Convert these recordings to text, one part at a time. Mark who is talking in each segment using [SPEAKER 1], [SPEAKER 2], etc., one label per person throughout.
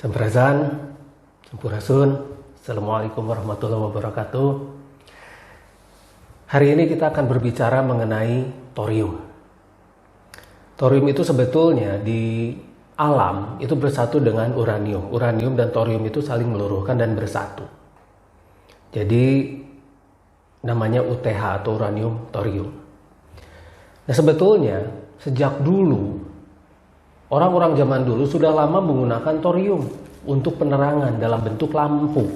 [SPEAKER 1] Sampurasun, Sampurasun, Assalamualaikum warahmatullahi wabarakatuh. Hari ini kita akan berbicara mengenai thorium. Thorium itu sebetulnya di alam itu bersatu dengan uranium. Uranium dan thorium itu saling meluruhkan dan bersatu. Jadi namanya UTH atau uranium thorium. Nah sebetulnya sejak dulu orang-orang zaman dulu sudah lama menggunakan thorium untuk penerangan dalam bentuk lampu.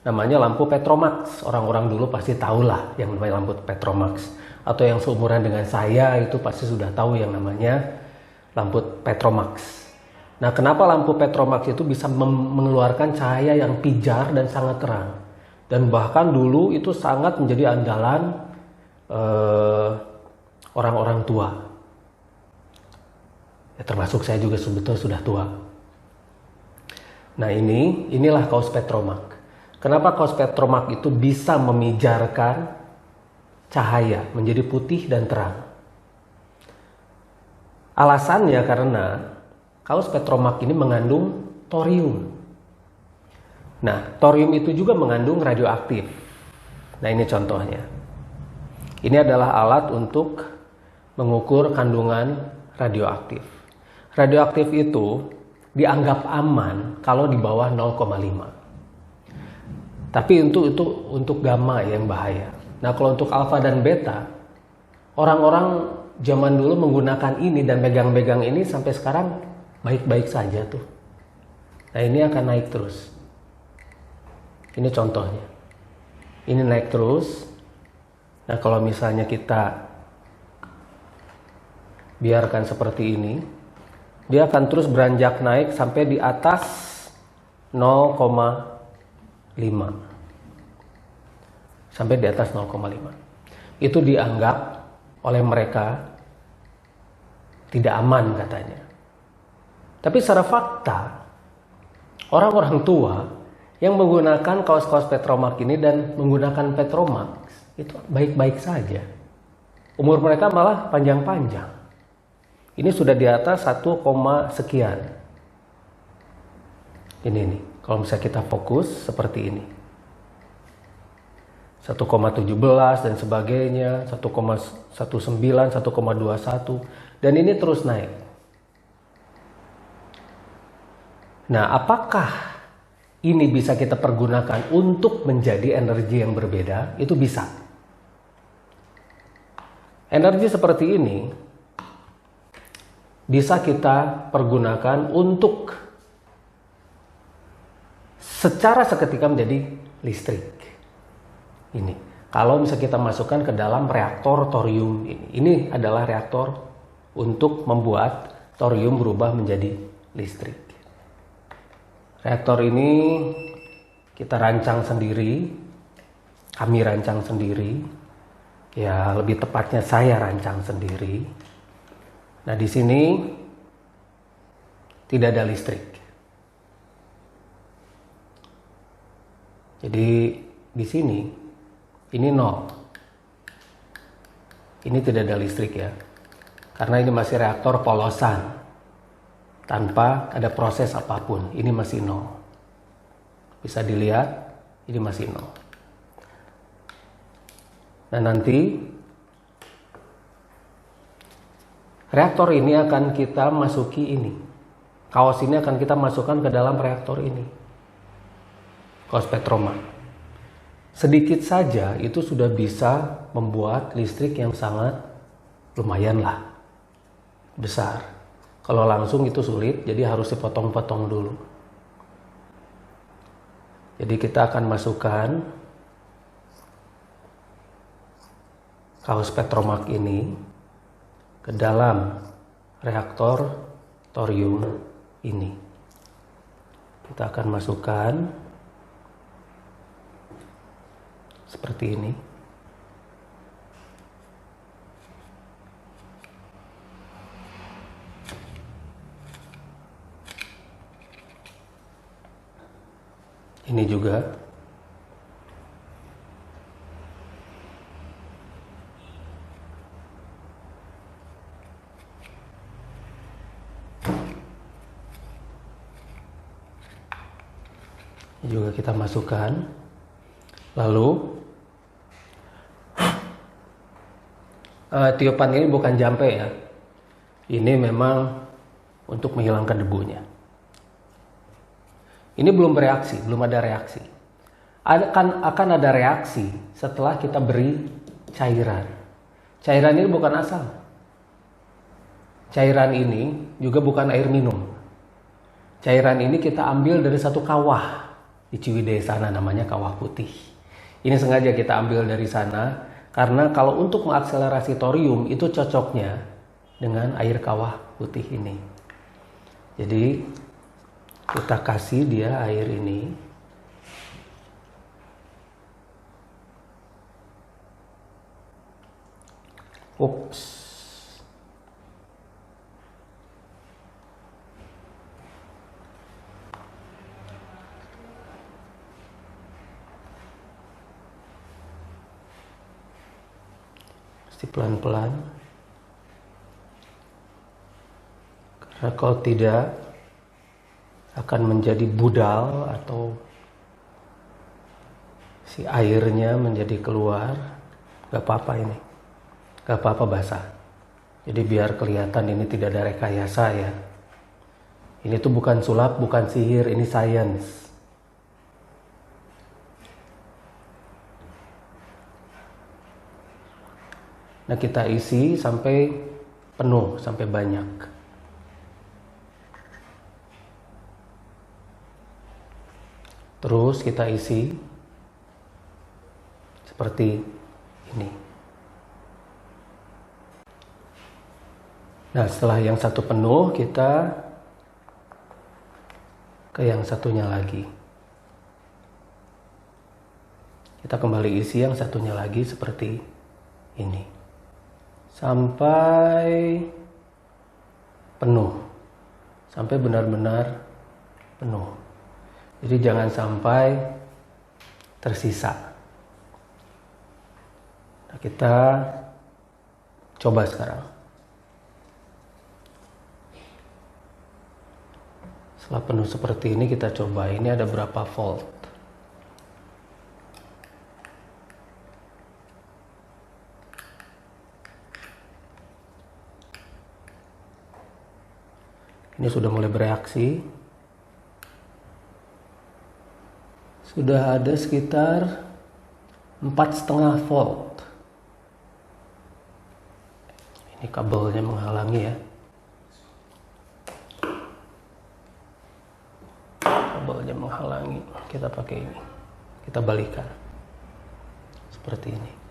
[SPEAKER 1] Namanya lampu Petromax. Orang-orang dulu pasti tahulah yang namanya lampu Petromax. Atau yang seumuran dengan saya itu pasti sudah tahu yang namanya lampu Petromax. Nah, kenapa lampu Petromax itu bisa mengeluarkan cahaya yang pijar dan sangat terang? Dan bahkan dulu itu sangat menjadi andalan orang-orang tua. Ya, termasuk saya juga sebetulnya sudah tua. Nah inilah kaos Petromax. Kenapa kaos Petromax itu bisa memijarkan cahaya menjadi putih dan terang? Alasannya karena kaos Petromax ini mengandung thorium. Nah, thorium itu juga mengandung radioaktif. Nah, ini contohnya. Ini adalah alat untuk mengukur kandungan radioaktif. Radioaktif itu dianggap aman kalau di bawah 0,5. Tapi untuk gamma yang bahaya. Nah, kalau untuk alfa dan beta, orang-orang zaman dulu menggunakan ini dan pegang-pegang ini sampai sekarang baik-baik saja tuh. Nah, ini akan naik terus. Ini contohnya. Ini naik terus. Nah, kalau misalnya kita biarkan seperti ini, dia akan terus beranjak naik sampai di atas 0,5. Sampai di atas 0,5. Itu dianggap oleh mereka tidak aman katanya. Tapi secara fakta, orang-orang tua yang menggunakan kaos-kaos Petromax ini dan menggunakan Petromax itu baik-baik saja. Umur mereka malah panjang-panjang. Ini sudah di atas 1, sekian. Ini nih, kalau misalnya kita fokus seperti ini. 1,17 dan sebagainya, 1,19, 1,21, dan ini terus naik. Nah, apakah ini bisa kita pergunakan untuk menjadi energi yang berbeda? Itu bisa. Energi seperti ini bisa kita pergunakan untuk secara seketika menjadi listrik. Ini, kalau misalnya kita masukkan ke dalam reaktor thorium ini adalah reaktor untuk membuat thorium berubah menjadi listrik. Reaktor ini kita rancang sendiri, kami rancang sendiri, ya lebih tepatnya saya rancang sendiri. Nah, di sini tidak ada listrik. Jadi di sini ini 0. Ini tidak ada listrik ya. Karena ini masih reaktor polosan. Tanpa ada proses apapun. Ini masih 0. Bisa dilihat, ini masih 0. Nah, nanti reaktor ini akan kita masuki ini. Kaos ini akan kita masukkan ke dalam reaktor ini. Kaos Petromax. Sedikit saja itu sudah bisa membuat listrik yang sangat lumayan lah. Besar. Kalau langsung itu sulit, jadi harus dipotong-potong dulu. Jadi kita akan masukkan kaos Petromax ini ke dalam reaktor thorium ini. Kita akan masukkan seperti ini. Ini juga. Ini juga kita masukkan. Lalu tiupan ini bukan jampe ya. Ini memang untuk menghilangkan debunya. Ini belum bereaksi, belum ada reaksi. Akan ada reaksi setelah kita beri cairan. Cairan ini bukan asam. Cairan ini juga bukan air minum. Cairan ini kita ambil dari satu kawah di Ciwidey sana, namanya kawah putih. Ini sengaja kita ambil dari sana karena kalau untuk mengakselerasi thorium itu cocoknya dengan air kawah putih ini. Jadi kita kasih dia air ini. Ups. Mesti pelan-pelan. Karena kalau tidak akan menjadi budal atau si airnya menjadi keluar. Gak apa-apa ini. Gak apa-apa basah. Jadi biar kelihatan ini tidak ada rekayasa ya. Ini tuh bukan sulap, bukan sihir, ini sains. Nah kita isi sampai penuh, sampai banyak. Terus kita isi seperti ini. Nah setelah yang satu penuh kita ke yang satunya lagi. Kita kembali isi yang satunya lagi seperti ini. Sampai penuh. Sampai benar-benar penuh. Jadi jangan sampai tersisa. Nah, kita coba sekarang. Setelah penuh seperti ini kita coba. Ini ada berapa volt. Ini sudah mulai bereaksi. Sudah ada sekitar 4,5 volt. Ini kabelnya menghalangi ya. Kabelnya menghalangi. Kita pakai ini. Kita balikan. Seperti ini.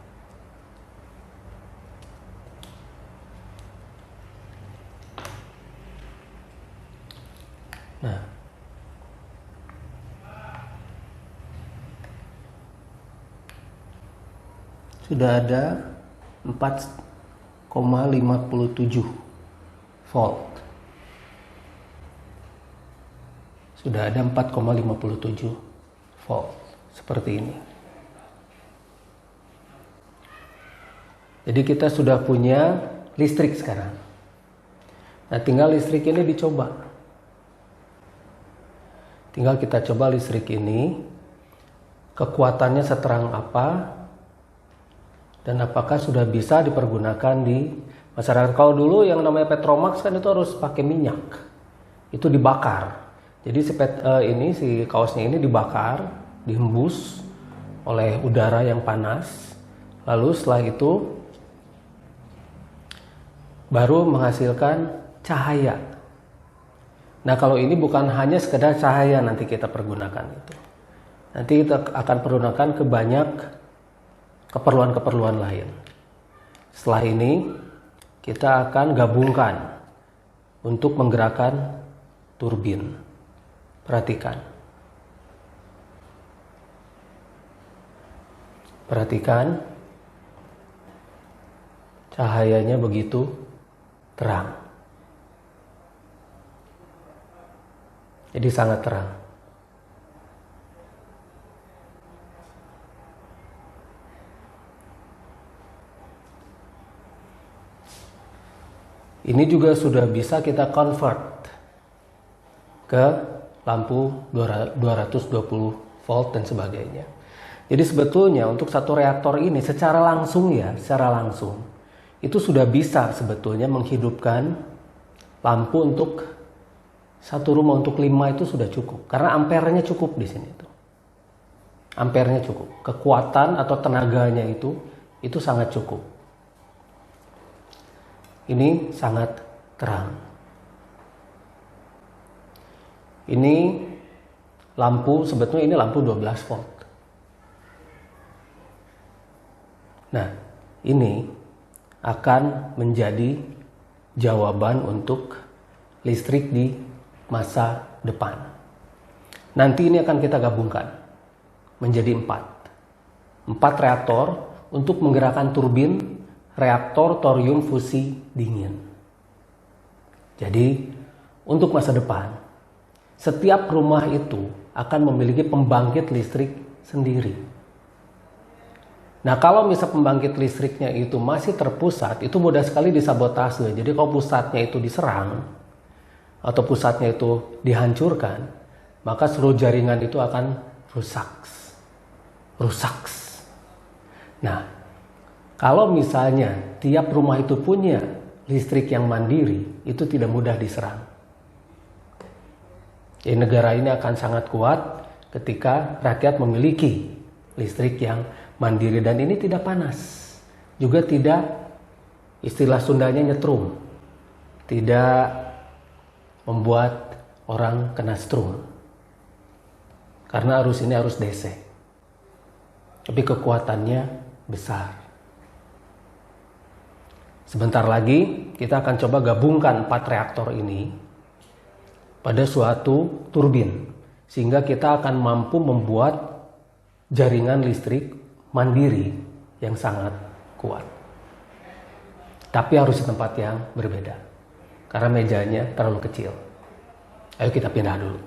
[SPEAKER 1] Nah, sudah ada 4,57 volt. Sudah ada 4,57 volt. Seperti ini. Jadi kita sudah punya listrik sekarang. Nah, tinggal listrik ini dicoba. Tinggal kita coba listrik ini, kekuatannya seterang apa, dan apakah sudah bisa dipergunakan di masyarakat. Kalau dulu yang namanya Petromax kan itu harus pakai minyak, itu dibakar. Jadi si kaosnya ini dibakar, dihembus oleh udara yang panas, lalu setelah itu baru menghasilkan cahaya. Nah kalau ini bukan hanya sekedar cahaya nanti kita pergunakan itu. Nanti kita akan pergunakan ke banyak keperluan-keperluan lain. Setelah ini kita akan gabungkan untuk menggerakkan turbin. Perhatikan. Perhatikan cahayanya begitu terang. Jadi sangat terang. Ini juga sudah bisa kita convert ke lampu 220 volt dan sebagainya. Jadi sebetulnya untuk satu reaktor ini secara langsung itu sudah bisa sebetulnya menghidupkan lampu untuk satu rumah, untuk 5 itu sudah cukup. Karena ampernya cukup di sini tuh. Ampernya cukup. Kekuatan atau tenaganya itu sangat cukup. Ini sangat terang. Ini lampu, sebetulnya ini lampu 12 volt. Nah, ini akan menjadi jawaban untuk listrik di masa depan. Nanti ini akan kita gabungkan menjadi 4 reaktor untuk menggerakkan turbin reaktor thorium fusi dingin. Jadi, untuk masa depan, setiap rumah itu akan memiliki pembangkit listrik sendiri. Nah, kalau misal pembangkit listriknya itu masih terpusat, itu mudah sekali disabotase. Jadi kalau pusatnya itu diserang atau pusatnya itu dihancurkan, maka seluruh jaringan itu akan rusak. Nah, kalau misalnya tiap rumah itu punya listrik yang mandiri, itu tidak mudah diserang. Jadi negara ini akan sangat kuat ketika rakyat memiliki listrik yang mandiri, dan ini tidak panas, juga tidak, istilah Sundanya, nyetrum, tidak membuat orang kena strum, karena arus ini arus DC, tapi kekuatannya besar. Sebentar lagi kita akan coba gabungkan 4 reaktor ini pada suatu turbin, sehingga kita akan mampu membuat jaringan listrik mandiri yang sangat kuat. Tapi harus di tempat yang berbeda, karena mejanya terlalu kecil. Ayo kita pindah dulu.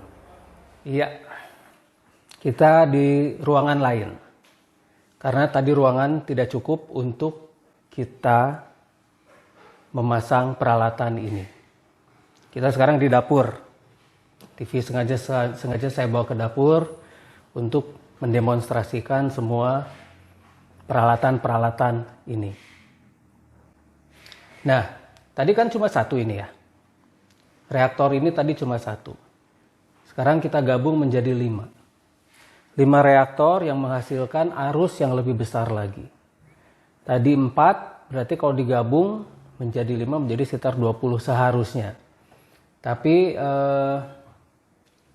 [SPEAKER 1] Iya, kita di ruangan lain, karena tadi ruangan tidak cukup untuk kita memasang peralatan ini. Kita sekarang di dapur. TV sengaja saya bawa ke dapur untuk mendemonstrasikan semua peralatan-peralatan ini. Nah, tadi kan cuma 1 ini ya. Reaktor ini tadi cuma 1. Sekarang kita gabung menjadi 5. 5 reaktor yang menghasilkan arus yang lebih besar lagi. Tadi 4, berarti kalau digabung menjadi 5 menjadi sekitar 20 seharusnya. Tapi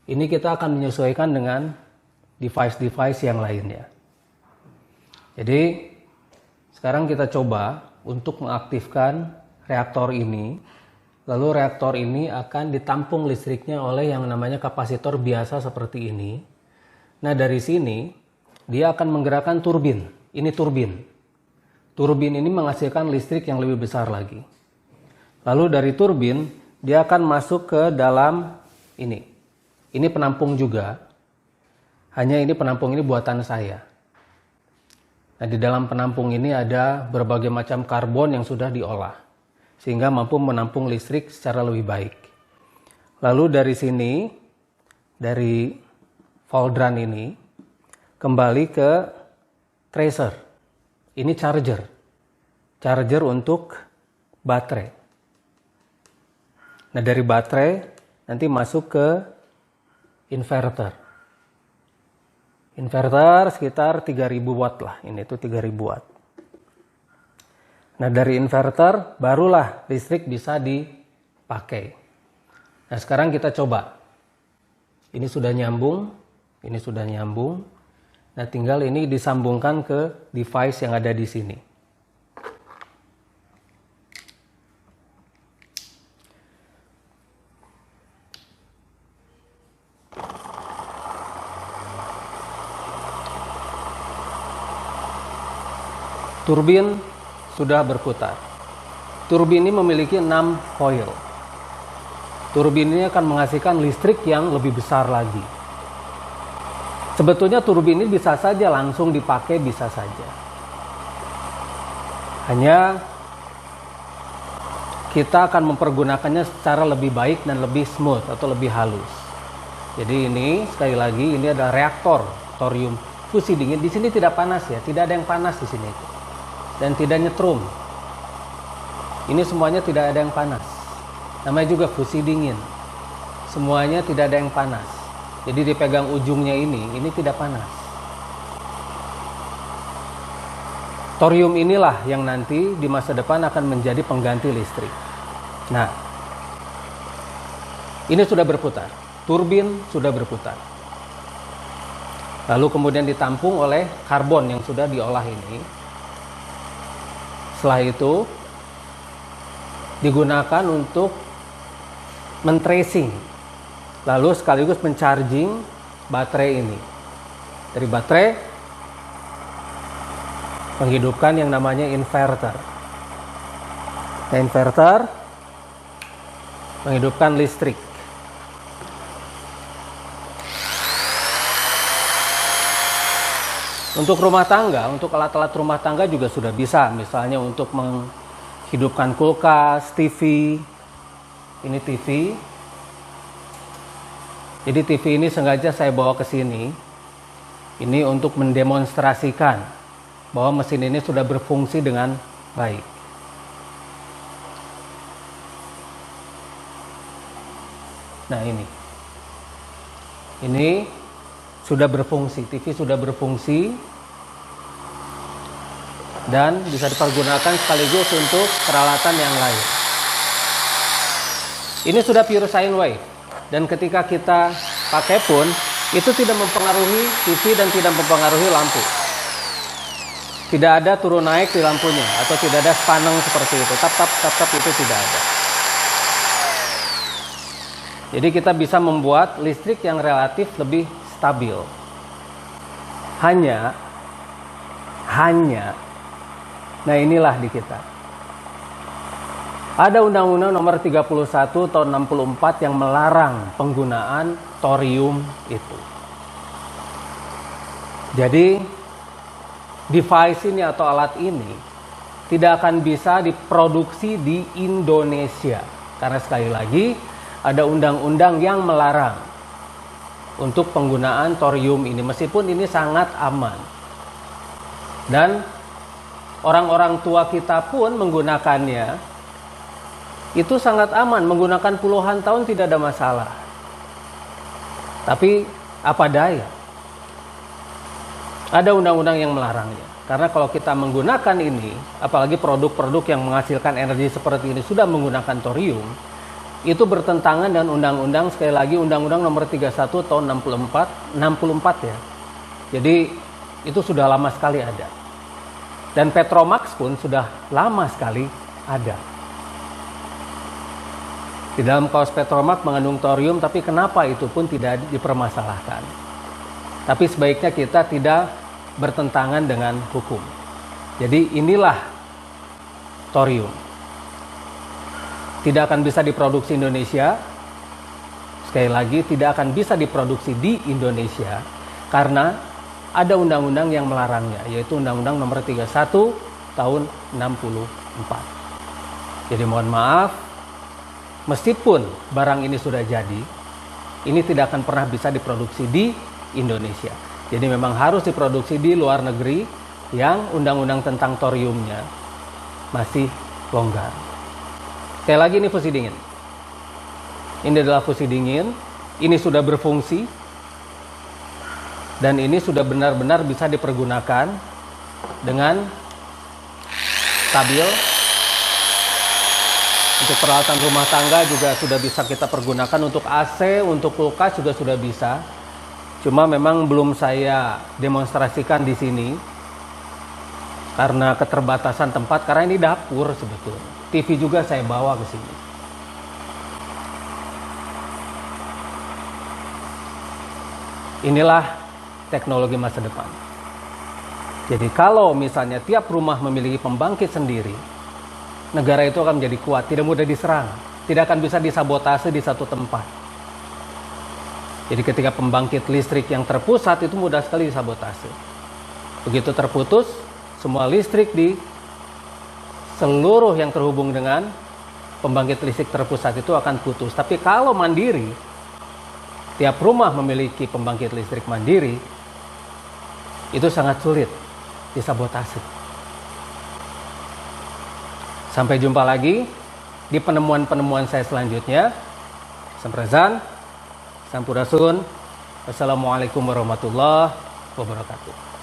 [SPEAKER 1] ini kita akan menyesuaikan dengan device-device yang lainnya. Jadi sekarang kita coba untuk mengaktifkan reaktor ini. Lalu reaktor ini akan ditampung listriknya oleh yang namanya kapasitor biasa seperti ini. Nah, dari sini dia akan menggerakkan turbin. Ini turbin. Turbin ini menghasilkan listrik yang lebih besar lagi. Lalu dari turbin dia akan masuk ke dalam ini. Ini penampung juga. Hanya ini penampung ini buatan saya. Nah, di dalam penampung ini ada berbagai macam karbon yang sudah diolah, sehingga mampu menampung listrik secara lebih baik. Lalu dari sini, dari Voldran ini, kembali ke tracer. Ini charger. Charger untuk baterai. Nah, dari baterai nanti masuk ke inverter. Inverter sekitar 3000 watt lah. Ini tuh 3000 watt. Nah, dari inverter barulah listrik bisa dipakai. Nah, sekarang kita coba. Ini sudah nyambung. Ini sudah nyambung. Nah, tinggal ini disambungkan ke device yang ada di sini. Turbin sudah berputar. Turbin ini memiliki 6 coil. Turbin ini akan menghasilkan listrik yang lebih besar lagi. Sebetulnya turbin ini bisa saja langsung dipakai, bisa saja. Hanya kita akan mempergunakannya secara lebih baik dan lebih smooth atau lebih halus. Jadi ini sekali lagi ini adalah reaktor thorium fusi dingin. Di sini tidak panas ya, tidak ada yang panas di sini dan tidak nyetrum. Ini semuanya tidak ada yang panas. Namanya juga fusi dingin. Semuanya tidak ada yang panas. Jadi dipegang ujungnya ini tidak panas. Thorium inilah yang nanti di masa depan akan menjadi pengganti listrik. Nah, ini sudah berputar. Turbin sudah berputar. Lalu kemudian ditampung oleh karbon yang sudah diolah ini. Setelah itu digunakan untuk men-tracing, lalu sekaligus men-charging baterai ini. Dari baterai menghidupkan yang namanya inverter. Nah, inverter menghidupkan listrik. Untuk rumah tangga, untuk alat-alat rumah tangga juga sudah bisa. Misalnya untuk menghidupkan kulkas, TV. Ini TV. Jadi TV ini sengaja saya bawa ke sini. Ini untuk mendemonstrasikan bahwa mesin ini sudah berfungsi dengan baik. Nah ini sudah berfungsi, TV sudah berfungsi dan bisa dipergunakan sekaligus untuk peralatan yang lain. Ini sudah pure sine wave dan ketika kita pakai pun itu tidak mempengaruhi TV dan tidak mempengaruhi lampu. Tidak ada turun naik di lampunya atau tidak ada spaneng seperti itu. Tap itu tidak ada. Jadi kita bisa membuat listrik yang relatif lebih stabil. Hanya nah inilah di kita. Ada Undang-Undang Nomor 31 Tahun 64 yang melarang penggunaan thorium itu. Jadi device ini atau alat ini tidak akan bisa diproduksi di Indonesia karena sekali lagi ada undang-undang yang melarang untuk penggunaan thorium ini, meskipun ini sangat aman. Dan orang-orang tua kita pun menggunakannya, itu sangat aman, menggunakan puluhan tahun tidak ada masalah. Tapi apa daya? Ada undang-undang yang melarangnya. Karena kalau kita menggunakan ini, apalagi produk-produk yang menghasilkan energi seperti ini sudah menggunakan thorium, itu bertentangan dengan undang-undang, sekali lagi Undang-Undang Nomor 31 Tahun 64 ya. Jadi itu sudah lama sekali ada. Dan Petromax pun sudah lama sekali ada. Di dalam kaos Petromax mengandung thorium, tapi kenapa itu pun tidak dipermasalahkan. Tapi sebaiknya kita tidak bertentangan dengan hukum. Jadi inilah thorium. Tidak akan bisa diproduksi Indonesia. Sekali lagi, tidak akan bisa diproduksi di Indonesia karena ada undang-undang yang melarangnya, yaitu Undang-Undang Nomor 31 Tahun 64. Jadi mohon maaf, meskipun barang ini sudah jadi, ini tidak akan pernah bisa diproduksi di Indonesia. Jadi memang harus diproduksi di luar negeri yang undang-undang tentang thoriumnya masih longgar. Sekali lagi ini fusi dingin. Ini adalah fusi dingin. Ini sudah berfungsi. Dan ini sudah benar-benar bisa dipergunakan dengan stabil. Untuk peralatan rumah tangga juga sudah bisa kita pergunakan. Untuk AC, untuk kulkas juga sudah bisa. Cuma memang belum saya demonstrasikan di sini. Karena keterbatasan tempat, karena ini dapur sebetulnya. TV juga saya bawa ke sini. Inilah teknologi masa depan. Jadi kalau misalnya tiap rumah memiliki pembangkit sendiri, negara itu akan menjadi kuat, tidak mudah diserang, tidak akan bisa disabotase di satu tempat. Jadi ketika pembangkit listrik yang terpusat itu mudah sekali disabotase. Begitu terputus, semua listrik di seluruh yang terhubung dengan pembangkit listrik terpusat itu akan putus. Tapi kalau mandiri, tiap rumah memiliki pembangkit listrik mandiri, itu sangat sulit disabotase. Sampai jumpa lagi di penemuan-penemuan saya selanjutnya. Sampurasun, Sampurasun. Wassalamualaikum warahmatullahi wabarakatuh.